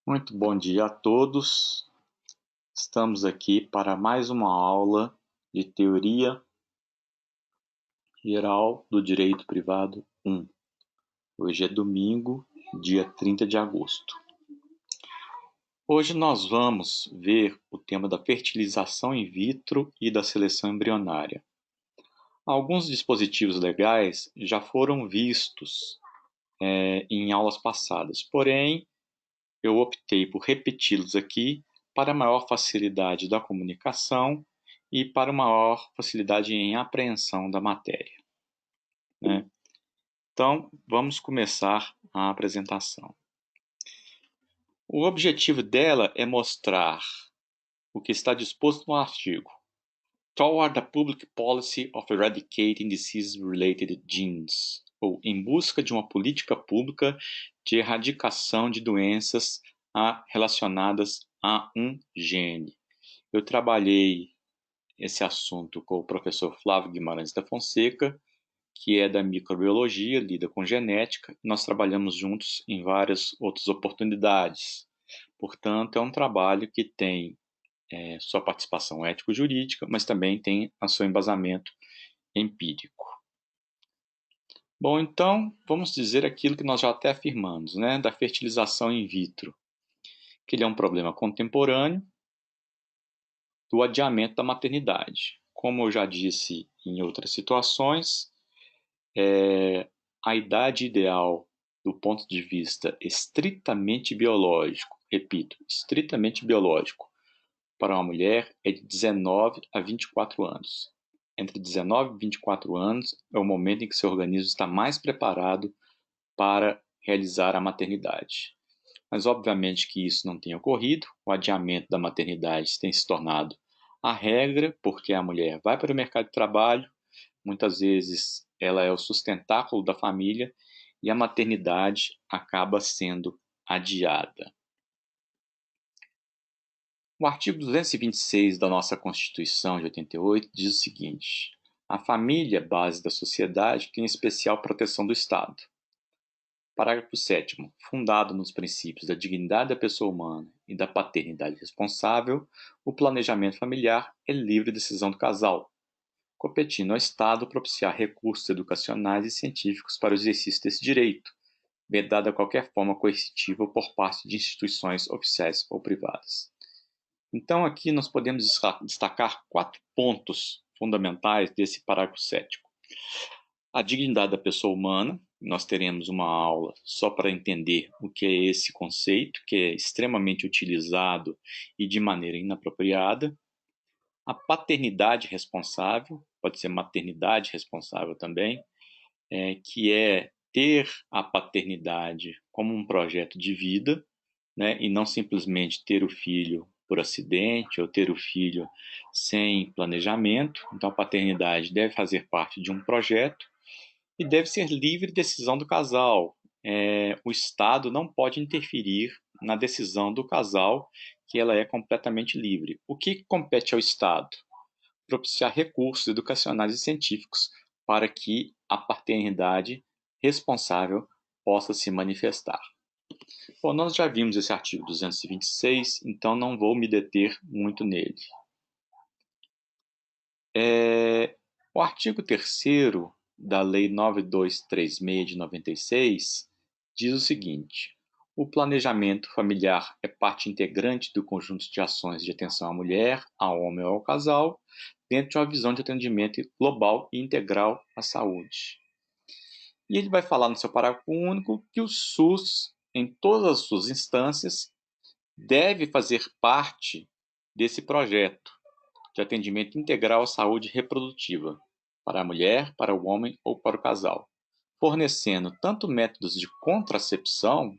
Muito bom dia a todos. Estamos aqui para mais uma aula de Teoria Geral do Direito Privado 1. Hoje é domingo, dia 30 de agosto. Hoje nós vamos ver o tema da fertilização in vitro e da seleção embrionária. Alguns dispositivos legais já foram vistos em aulas passadas, porém eu optei por repeti-los aqui para maior facilidade da comunicação e para maior facilidade em apreensão da matéria, né? Então, vamos começar a apresentação. O objetivo dela é mostrar o que está disposto no artigo. Toward the Public Policy of Eradicating Disease-Related Genes, ou em busca de uma política pública de erradicação de doenças relacionadas a um gene. Eu trabalhei esse assunto com o professor Flávio Guimarães da Fonseca, que é da microbiologia, lida com genética. Nós trabalhamos juntos em várias outras oportunidades. Portanto, é um trabalho que tem sua participação ético-jurídica, mas também tem o seu embasamento empírico. Bom, então, vamos dizer aquilo que nós já até afirmamos, né, da fertilização in vitro, que ele é um problema contemporâneo do adiamento da maternidade. Como eu já disse em outras situações, a idade ideal do ponto de vista estritamente biológico, repito, estritamente biológico, para uma mulher é de 19 a 24 anos. Entre 19 e 24 anos é o momento em que seu organismo está mais preparado para realizar a maternidade. Mas, obviamente, que isso não tem ocorrido. O adiamento da maternidade tem se tornado a regra, porque a mulher vai para o mercado de trabalho, muitas vezes ela é o sustentáculo da família e a maternidade acaba sendo adiada. O artigo 226 da nossa Constituição de 88 diz o seguinte: a família, base da sociedade, tem especial proteção do Estado. Parágrafo 7º. Fundado nos princípios da dignidade da pessoa humana e da paternidade responsável, o planejamento familiar é livre decisão do casal, competindo ao Estado propiciar recursos educacionais e científicos para o exercício desse direito, vedada qualquer forma coercitiva por parte de instituições oficiais ou privadas. Então, aqui nós podemos destacar 4 pontos fundamentais desse parágrafo 7º. A dignidade da pessoa humana. Nós teremos uma aula só para entender o que é esse conceito, que é extremamente utilizado e de maneira inapropriada. A paternidade responsável, pode ser maternidade responsável também, que é ter a paternidade como um projeto de vida, né, e não simplesmente ter o filho por acidente ou ter o filho sem planejamento. Então, a paternidade deve fazer parte de um projeto e deve ser livre decisão do casal. O Estado não pode interferir na decisão do casal, que ela é completamente livre. O que compete ao Estado? Propiciar recursos educacionais e científicos para que a paternidade responsável possa se manifestar. Bom, nós já vimos esse artigo 226, então não vou me deter muito nele. O artigo 3º da Lei 9236 de 96 diz o seguinte: o planejamento familiar é parte integrante do conjunto de ações de atenção à mulher, ao homem ou ao casal, dentro de uma visão de atendimento global e integral à saúde. E ele vai falar no seu parágrafo único que o SUS, em todas as suas instâncias, deve fazer parte desse projeto de atendimento integral à saúde reprodutiva, para a mulher, para o homem ou para o casal, fornecendo tanto métodos de contracepção,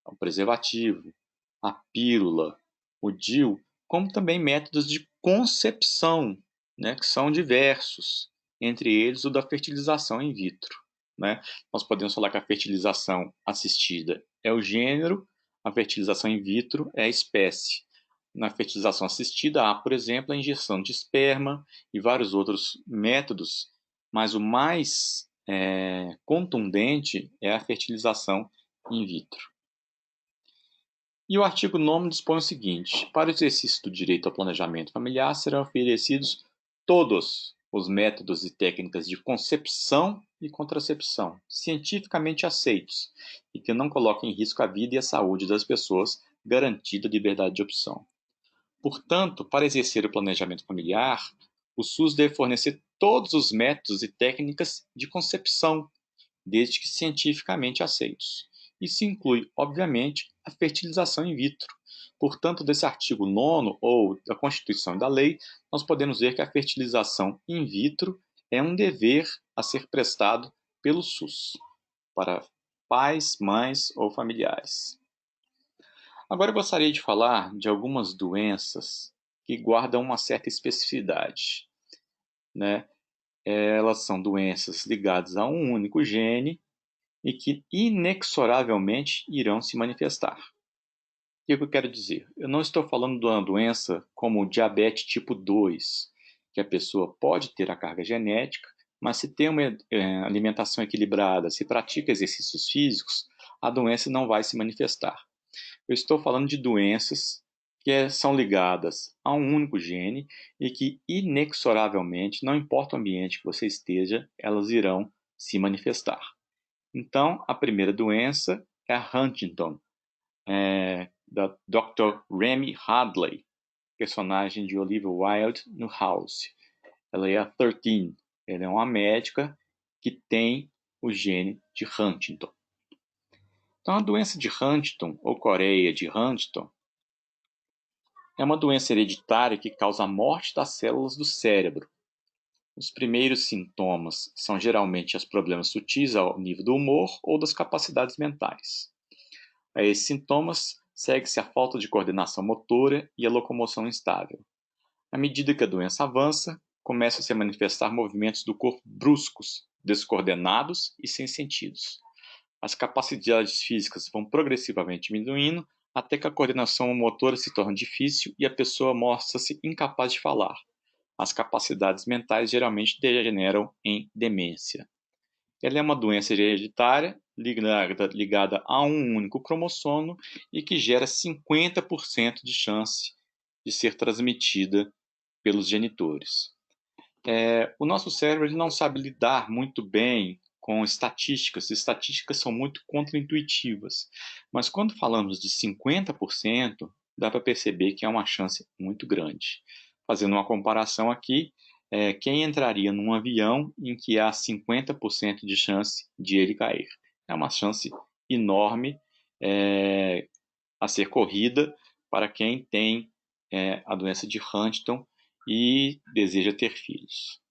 o preservativo, a pílula, o DIU, como também métodos de concepção, né, que são diversos, entre eles o da fertilização in vitro, né? Nós podemos falar que a fertilização assistida é o gênero, a fertilização in vitro é a espécie. Na fertilização assistida há, por exemplo, a injeção de esperma e vários outros métodos, mas o mais contundente é a fertilização in vitro. E o artigo 9º dispõe o seguinte: para o exercício do direito ao planejamento familiar serão oferecidos todos os métodos e técnicas de concepção e contracepção cientificamente aceitos e que não coloquem em risco a vida e a saúde das pessoas, garantida a liberdade de opção. Portanto, para exercer o planejamento familiar, o SUS deve fornecer todos os métodos e técnicas de concepção, desde que cientificamente aceitos. Isso inclui, obviamente, a fertilização in vitro. Portanto, desse artigo 9º ou da Constituição e da Lei, nós podemos ver que a fertilização in vitro é um dever a ser prestado pelo SUS para pais, mães ou familiares. Agora eu gostaria de falar de algumas doenças que guardam uma certa especificidade, né? Elas são doenças ligadas a um único gene e que inexoravelmente irão se manifestar. O que eu quero dizer? Eu não estou falando de uma doença como o diabetes tipo 2, que a pessoa pode ter a carga genética, mas se tem uma alimentação equilibrada, se pratica exercícios físicos, a doença não vai se manifestar. Eu estou falando de doenças que são ligadas a um único gene e que inexoravelmente, não importa o ambiente que você esteja, elas irão se manifestar. Então, a primeira doença é a Huntington, da Dr. Remy Hadley, personagem de Olivia Wilde no House. Ela é a 13, ela é uma médica que tem o gene de Huntington. Então, a doença de Huntington, ou coreia de Huntington, é uma doença hereditária que causa a morte das células do cérebro. Os primeiros sintomas são geralmente os problemas sutis ao nível do humor ou das capacidades mentais. A esses sintomas segue-se a falta de coordenação motora e a locomoção instável. À medida que a doença avança, começam a se manifestar movimentos do corpo bruscos, descoordenados e sem sentidos. As capacidades físicas vão progressivamente diminuindo até que a coordenação motora se torna difícil e a pessoa mostra-se incapaz de falar. As capacidades mentais geralmente degeneram em demência. Ela é uma doença hereditária ligada a um único cromossomo e que gera 50% de chance de ser transmitida pelos genitores. O nosso cérebro ele não sabe lidar muito bem com estatísticas. Estatísticas são muito contraintuitivas. Mas quando falamos de 50%, dá para perceber que é uma chance muito grande. Fazendo uma comparação aqui, quem entraria num avião em que há 50% de chance de ele cair? É uma chance enorme a ser corrida para quem tem a doença de Huntington e deseja ter filhos.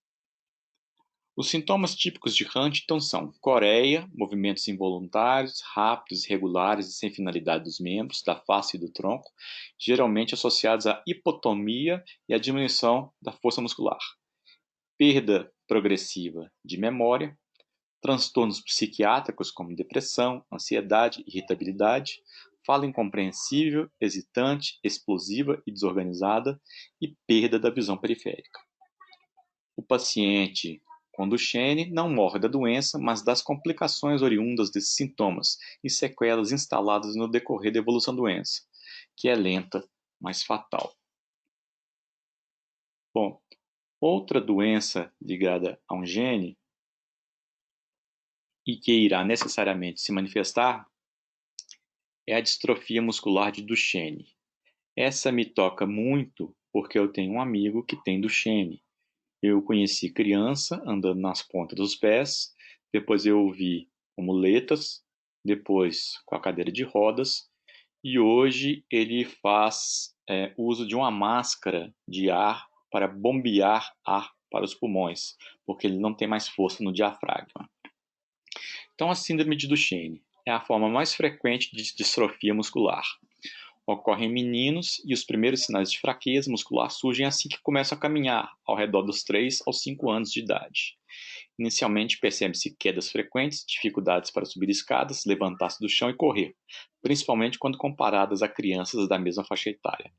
Os sintomas típicos de Huntington são coreia, movimentos involuntários, rápidos, irregulares e sem finalidade dos membros, da face e do tronco, geralmente associados à hipotonia e à diminuição da força muscular. Perda progressiva de memória, transtornos psiquiátricos como depressão, ansiedade, irritabilidade, fala incompreensível, hesitante, explosiva e desorganizada e perda da visão periférica. O paciente com Duchenne não morre da doença, mas das complicações oriundas desses sintomas e sequelas instaladas no decorrer da evolução da doença, que é lenta, mas fatal. Bom, outra doença ligada a um gene e que irá necessariamente se manifestar é a distrofia muscular de Duchenne. Essa me toca muito porque eu tenho um amigo que tem Duchenne. Eu conheci criança andando nas pontas dos pés, depois eu o vi com muletas, depois com a cadeira de rodas, e hoje ele faz uso de uma máscara de ar para bombear ar para os pulmões, porque ele não tem mais força no diafragma. Então, a síndrome de Duchenne é a forma mais frequente de distrofia muscular. Ocorre em meninos e os primeiros sinais de fraqueza muscular surgem assim que começam a caminhar, ao redor dos 3 aos 5 anos de idade. Inicialmente percebe-se quedas frequentes, dificuldades para subir escadas, levantar-se do chão e correr, principalmente quando comparadas a crianças da mesma faixa etária.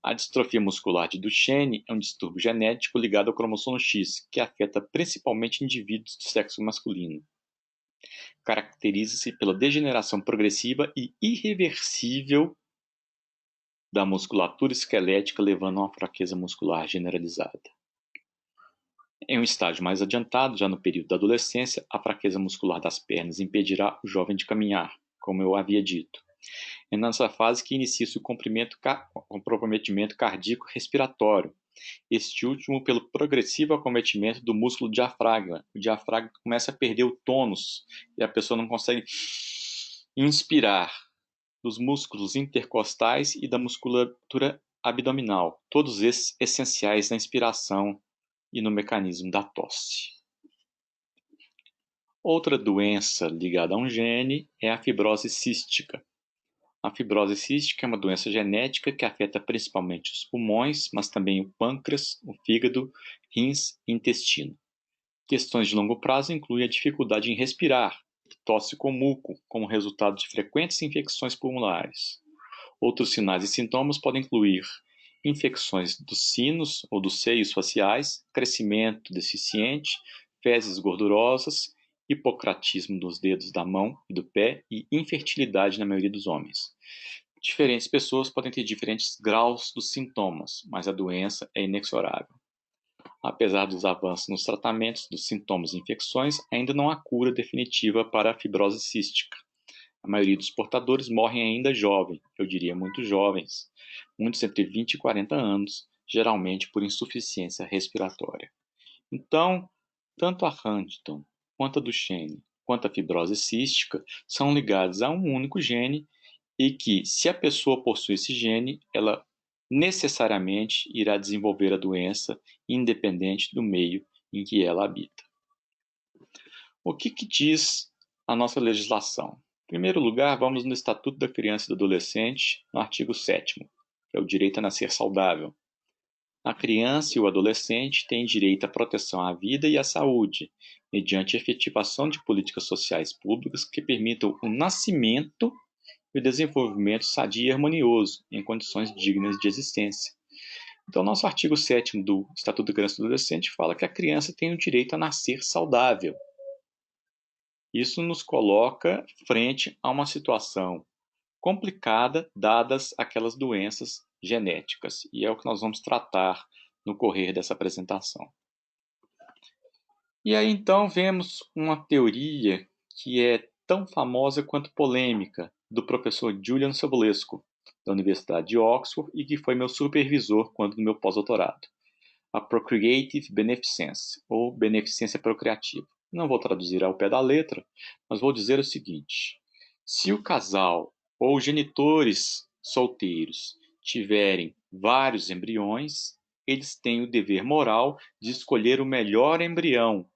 A distrofia muscular de Duchenne é um distúrbio genético ligado ao cromossomo X, que afeta principalmente indivíduos do sexo masculino. Caracteriza-se pela degeneração progressiva e irreversível da musculatura esquelética, levando a uma fraqueza muscular generalizada. Em um estágio mais adiantado, já no período da adolescência, a fraqueza muscular das pernas impedirá o jovem de caminhar, como eu havia dito. É nessa fase que inicia-se o comprometimento cardíaco-respiratório, este último pelo progressivo acometimento do músculo diafragma. O diafragma começa a perder o tônus e a pessoa não consegue inspirar, dos músculos intercostais e da musculatura abdominal, todos esses essenciais na inspiração e no mecanismo da tosse. Outra doença ligada a um gene é a fibrose cística. A fibrose cística é uma doença genética que afeta principalmente os pulmões, mas também o pâncreas, o fígado, rins e intestino. Questões de longo prazo incluem a dificuldade em respirar, tosse com muco, como resultado de frequentes infecções pulmonares. Outros sinais e sintomas podem incluir infecções dos sinos ou dos seios faciais, crescimento deficiente, fezes gordurosas, hipocratismo dos dedos da mão e do pé e infertilidade na maioria dos homens. Diferentes pessoas podem ter diferentes graus dos sintomas, mas a doença é inexorável. Apesar dos avanços nos tratamentos dos sintomas e infecções, ainda não há cura definitiva para a fibrose cística. A maioria dos portadores morrem ainda jovem, eu diria muito jovens, muitos entre 20 e 40 anos, geralmente por insuficiência respiratória. Então, tanto a Huntington, quanto a Duchenne, quanto a fibrose cística são ligados a um único gene e que, se a pessoa possui esse gene, ela necessariamente irá desenvolver a doença independente do meio em que ela habita. O que diz a nossa legislação? Em primeiro lugar, vamos no Estatuto da Criança e do Adolescente, no artigo 7º, que é o direito a nascer saudável. A criança e o adolescente têm direito à proteção à vida e à saúde, mediante a efetivação de políticas sociais públicas que permitam o nascimento e o desenvolvimento sadio e harmonioso, em condições dignas de existência. Então, nosso artigo 7º do Estatuto da Criança e do Adolescente fala que a criança tem o direito a nascer saudável. Isso nos coloca frente a uma situação complicada, dadas aquelas doenças genéticas, e é o que nós vamos tratar no correr dessa apresentação. E aí, então, vemos uma teoria que é tão famosa quanto polêmica, do professor Julian Savulescu, da Universidade de Oxford, e que foi meu supervisor quando no meu pós-doutorado. A Procreative Beneficence, ou beneficência procriativa. Não vou traduzir ao pé da letra, mas vou dizer o seguinte: se o casal ou genitores solteiros tiverem vários embriões, eles têm o dever moral de escolher o melhor embrião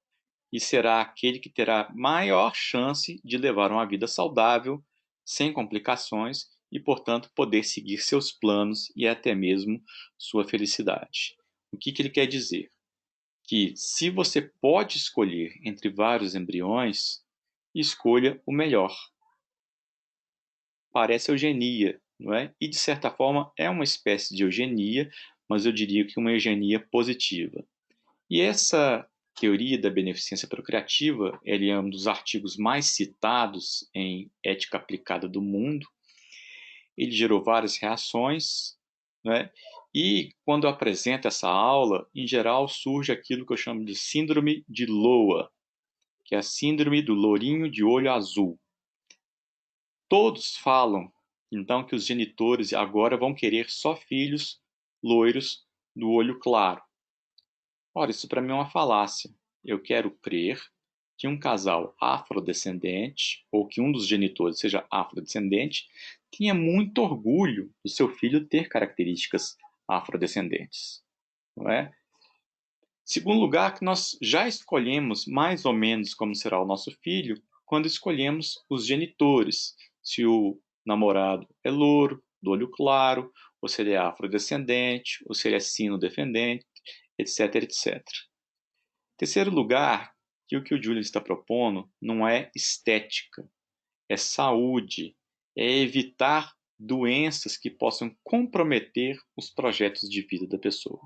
e será aquele que terá maior chance de levar uma vida saudável, sem complicações e, portanto, poder seguir seus planos e até mesmo sua felicidade. O que ele quer dizer? Que se você pode escolher entre vários embriões, escolha o melhor. Parece eugenia, não é? E de certa forma é uma espécie de eugenia, mas eu diria que uma eugenia positiva. E essa teoria da beneficência procriativa, ele é um dos artigos mais citados em Ética Aplicada do Mundo. Ele gerou várias reações, né? E quando eu apresento essa aula, em geral surge aquilo que eu chamo de síndrome de Loa, que é a síndrome do lourinho de olho azul. Todos falam, então, que os genitores agora vão querer só filhos loiros do olho claro. Ora, isso para mim é uma falácia. Eu quero crer que um casal afrodescendente, ou que um dos genitores seja afrodescendente, tenha muito orgulho do seu filho ter características afrodescendentes, não é? Segundo lugar, que nós já escolhemos mais ou menos como será o nosso filho quando escolhemos os genitores, se o namorado é louro, do olho claro, ou se ele é afrodescendente, ou se ele é sino-descendente, etc, etc. Terceiro lugar, que o Julian está propondo não é estética, é saúde, é evitar doenças que possam comprometer os projetos de vida da pessoa.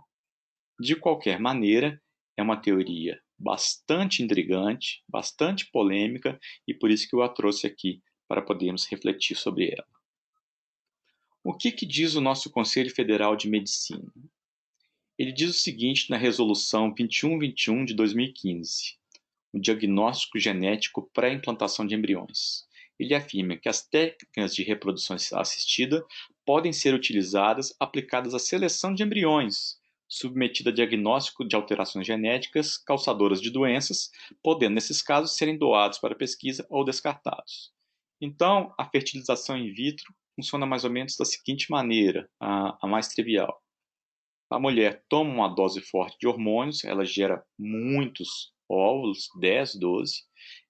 De qualquer maneira, é uma teoria bastante intrigante, bastante polêmica, e por isso que eu a trouxe aqui, para podermos refletir sobre ela. O que diz o nosso Conselho Federal de Medicina? Ele diz o seguinte na Resolução 2121 de 2015, o diagnóstico genético pré-implantação de embriões. Ele afirma que as técnicas de reprodução assistida podem ser utilizadas aplicadas à seleção de embriões, submetida a diagnóstico de alterações genéticas causadoras de doenças, podendo, nesses casos, serem doados para pesquisa ou descartados. Então, a fertilização in vitro funciona mais ou menos da seguinte maneira, a mais trivial. A mulher toma uma dose forte de hormônios, ela gera muitos óvulos, 10, 12.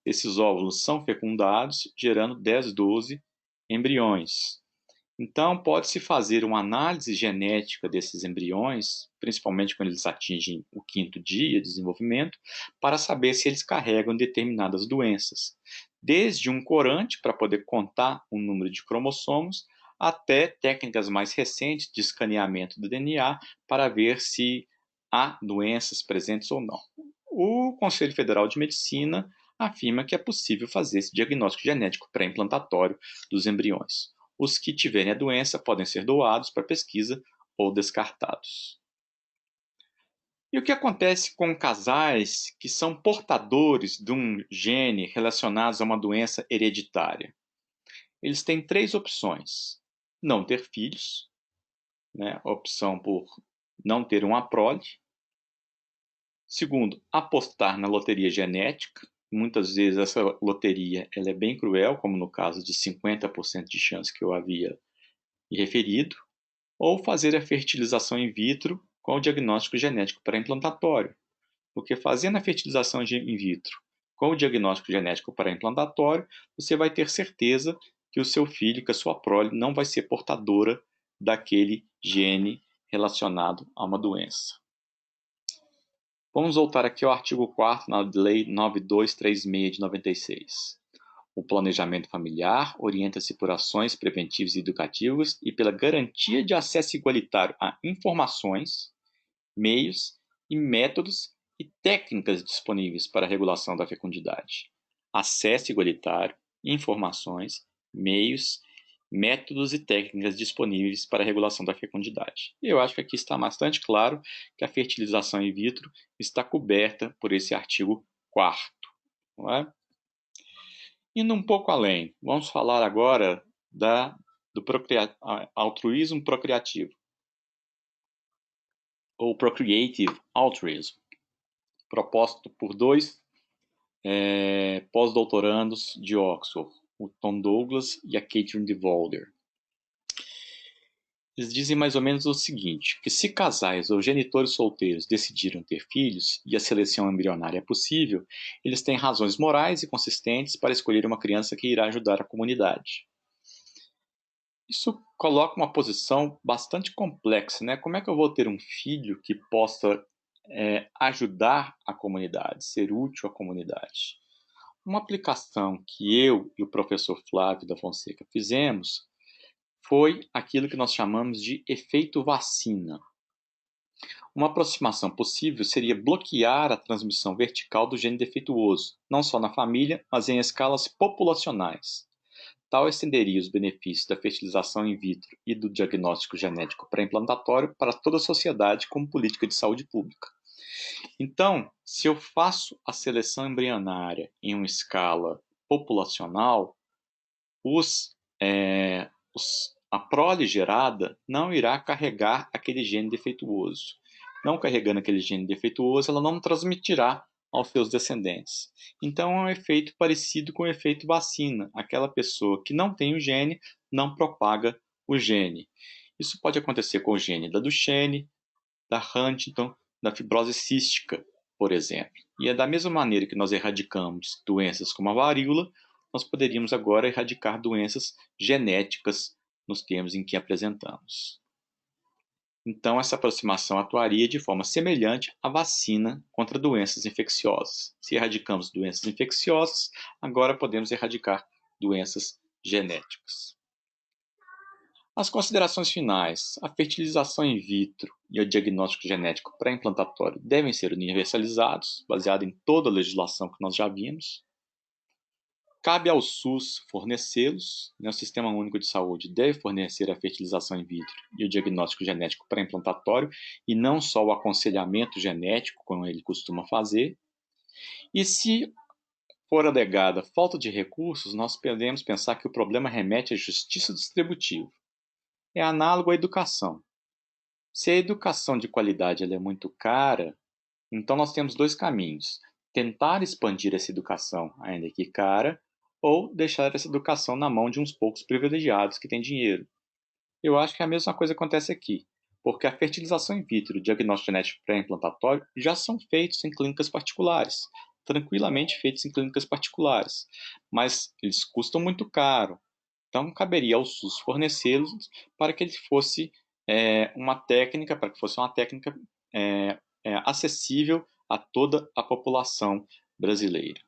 Esses óvulos são fecundados, gerando 10, 12 embriões. Então, pode-se fazer uma análise genética desses embriões, principalmente quando eles atingem o 5º dia de desenvolvimento, para saber se eles carregam determinadas doenças. Desde um corante, para poder contar o número de cromossomos, até técnicas mais recentes de escaneamento do DNA para ver se há doenças presentes ou não. O Conselho Federal de Medicina afirma que é possível fazer esse diagnóstico genético pré-implantatório dos embriões. Os que tiverem a doença podem ser doados para pesquisa ou descartados. E o que acontece com casais que são portadores de um gene relacionado a uma doença hereditária? Eles têm 3 opções: não ter filhos, né? A opção por não ter uma prole. Segundo, apostar na loteria genética. Muitas vezes essa loteria ela é bem cruel, como no caso de 50% de chance que eu havia referido. Ou fazer a fertilização in vitro com o diagnóstico genético pré-implantatório. Porque fazendo a fertilização in vitro com o diagnóstico genético pré-implantatório, você vai ter certeza que o seu filho, que a sua prole, não vai ser portadora daquele gene relacionado a uma doença. Vamos voltar aqui ao artigo 4º na Lei 9236 de 96. O planejamento familiar orienta-se por ações preventivas e educativas e pela garantia de acesso igualitário a informações, meios e métodos e técnicas disponíveis para a regulação da fecundidade. Acesso igualitário, informações, meios, métodos e técnicas disponíveis para a regulação da fecundidade. Eu acho que aqui está bastante claro que a fertilização in vitro está coberta por esse artigo 4º, não é? Indo um pouco além, vamos falar agora do altruísmo procriativo, ou Procreative Altruism, proposto por 2 pós-doutorandos de Oxford, o Tom Douglas e a Catherine DeVolder. Eles dizem mais ou menos o seguinte, que se casais ou genitores solteiros decidiram ter filhos e a seleção embrionária é possível, eles têm razões morais e consistentes para escolher uma criança que irá ajudar a comunidade. Isso coloca uma posição bastante complexa, né? Como é que eu vou ter um filho que possa ajudar a comunidade, ser útil à comunidade? Uma aplicação que eu e o professor Flávio da Fonseca fizemos foi aquilo que nós chamamos de efeito vacina. Uma aproximação possível seria bloquear a transmissão vertical do gene defeituoso, não só na família, mas em escalas populacionais. Tal estenderia os benefícios da fertilização in vitro e do diagnóstico genético pré-implantatório para toda a sociedade como política de saúde pública. Então, se eu faço a seleção embrionária em uma escala populacional, a prole gerada não irá carregar aquele gene defeituoso. Não carregando aquele gene defeituoso, ela não transmitirá aos seus descendentes. Então, é um efeito parecido com o efeito vacina. Aquela pessoa que não tem o gene não propaga o gene. Isso pode acontecer com o gene da Duchenne, da Huntington, da fibrose cística, por exemplo. E é da mesma maneira que nós erradicamos doenças como a varíola, nós poderíamos agora erradicar doenças genéticas nos termos em que apresentamos. Então, essa aproximação atuaria de forma semelhante à vacina contra doenças infecciosas. Se erradicamos doenças infecciosas, agora podemos erradicar doenças genéticas. As considerações finais. A fertilização in vitro e o diagnóstico genético pré-implantatório devem ser universalizados, baseado em toda a legislação que nós já vimos. Cabe ao SUS fornecê-los, né? O Sistema Único de Saúde deve fornecer a fertilização in vitro e o diagnóstico genético pré-implantatório, e não só o aconselhamento genético, como ele costuma fazer. E se for alegada falta de recursos, nós podemos pensar que o problema remete à justiça distributiva. É análogo à educação. Se a educação de qualidade ela é muito cara, então nós temos dois caminhos: tentar expandir essa educação, ainda que cara, ou deixar essa educação na mão de uns poucos privilegiados que têm dinheiro. Eu acho que a mesma coisa acontece aqui, porque a fertilização in vitro e o diagnóstico genético pré-implantatório já são feitos em clínicas particulares, tranquilamente feitos em clínicas particulares, mas eles custam muito caro. Então, caberia ao SUS fornecê-los para que ele fosse para que fosse uma técnica acessível a toda a população brasileira.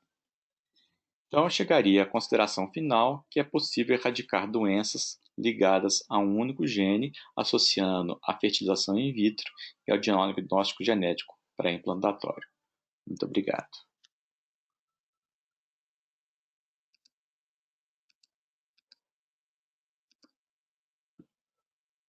Então, eu chegaria à consideração final que é possível erradicar doenças ligadas a um único gene, associando a fertilização in vitro e ao diagnóstico genético pré-implantatório. Muito obrigado.